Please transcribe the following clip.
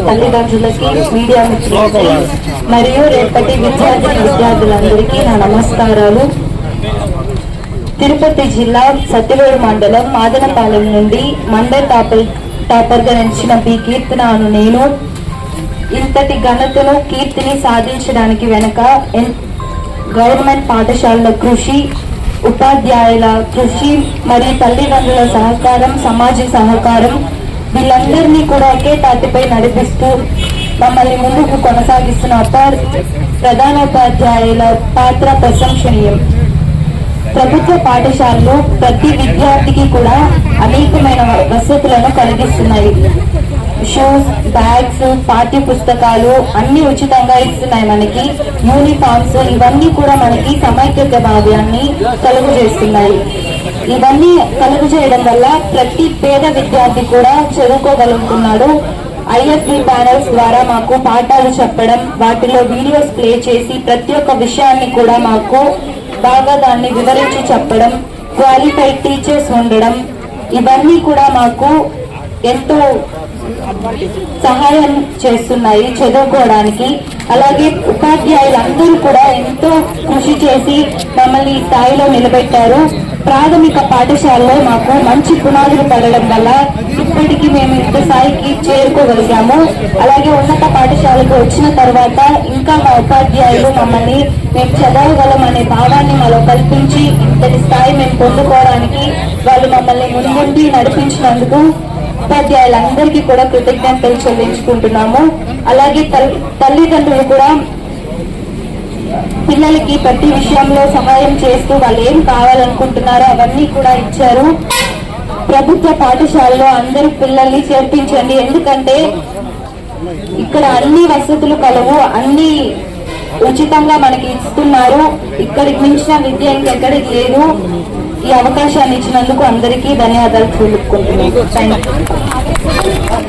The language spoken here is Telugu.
తల్లిదండ్రులకి, మీడియా మిత్రులకి మరియు రేపటి విద్యార్థులందరికీ నా నమస్కారాలు. తిరుపతి జిల్లా సత్యవేడు మండలం మాదనపాలెం నుండి మండల్ టాపర్గా నిలిచిన బి కీర్తన అను నేను ఇంతటి ఘనతను కీర్తిని సాధించడానికి వెనక గవర్నమెంట్ పాఠశాలల కృషి, ఉపాధ్యాయుల కృషి మరియు తల్లిదండ్రుల సహకారం, సమాజ సహకారం వీళ్ళందరినీ కూడా ఒకే తాటిపై నడిపిస్తూ మమ్మల్ని ముందుకు కొనసాగిస్తున్న ప్రధానోపాధ్యాయుల పాత్ర ప్రశంసనీయం. ప్రభుత్వ పాఠశాలలు ప్రతి విద్యార్థికి కూడా అనేకమైన వసతులను కలిగిస్తున్నాయి. షూస్, బ్యాగ్స్, పాఠ్య పుస్తకాలు అన్ని ఉచితంగా ఇస్తున్నాయి. మనకి యూనిఫామ్స్ ఇవన్నీ కూడా మనకి సమైక్యత భావ్యాన్ని కలుగు చేస్తున్నాయి. ఇవన్నీ కలుగు చేయడం వల్ల ప్రతి పేద విద్యార్థి కూడా చదువుకోగలుగుతున్నాడు. ఐఎస్బి ప్యానల్స్ ద్వారా మాకు పాఠాలు చెప్పడం, వాటిలో వీడియోస్ ప్లే చేసి ప్రతి ఒక్క విషయాన్ని కూడా మాకు బాగా దాన్ని వివరించి చెప్పడం, క్వాలిఫైడ్ టీచర్స్ ఉండడం ఇవన్నీ కూడా మాకు ఎంతో సహాయం చేస్తున్నాయి చదువుకోవడానికి. అలాగే ఉపాధ్యాయులందరూ కూడా ఎంతో కృషి చేసి మమ్మల్ని ఈ స్థాయిలో నిలబెట్టారు. ప్రాథమిక పాఠశాలలో మాకు మంచి పునాదులు పడడం వల్ల ఇప్పటికీ మేము ఇంత స్థాయికి చేరుకోగలిగాము. అలాగే ఉన్నత పాఠశాలకు వచ్చిన తర్వాత ఇంకా మా ఉపాధ్యాయులు మమ్మల్ని మేము చదవగలం అనే భావాన్ని మాలో కల్పించి ఇంతటి స్థాయి మేము పొందుకోవడానికి వాళ్ళు మమ్మల్ని ముందుండి నడిపించినందుకు ఉపాధ్యాయులందరికీ కూడా కృతజ్ఞతలు చెల్లించుకుంటున్నాము. అలాగే తల్లిదండ్రులు కూడా పిల్లలకి ప్రతి విషయంలో సహాయం చేస్తూ వాళ్ళు ఏం కావాలనుకుంటున్నారో అవన్నీ కూడా ఇచ్చారు. ప్రభుత్వ పాఠశాలలో అందరూ పిల్లల్ని చేర్పించండి, ఎందుకంటే ఇక్కడ అన్ని వసతులు కలవు, అన్ని ఉచితంగా మనకి ఇస్తున్నారు. ఇక్కడికి మించిన విద్య ఇంకెక్కడికి లేదు. ఈ అవకాశాన్ని ఇచ్చినందుకు అందరికీ ధన్యవాదాలు తెలుపుకుంటున్నాను.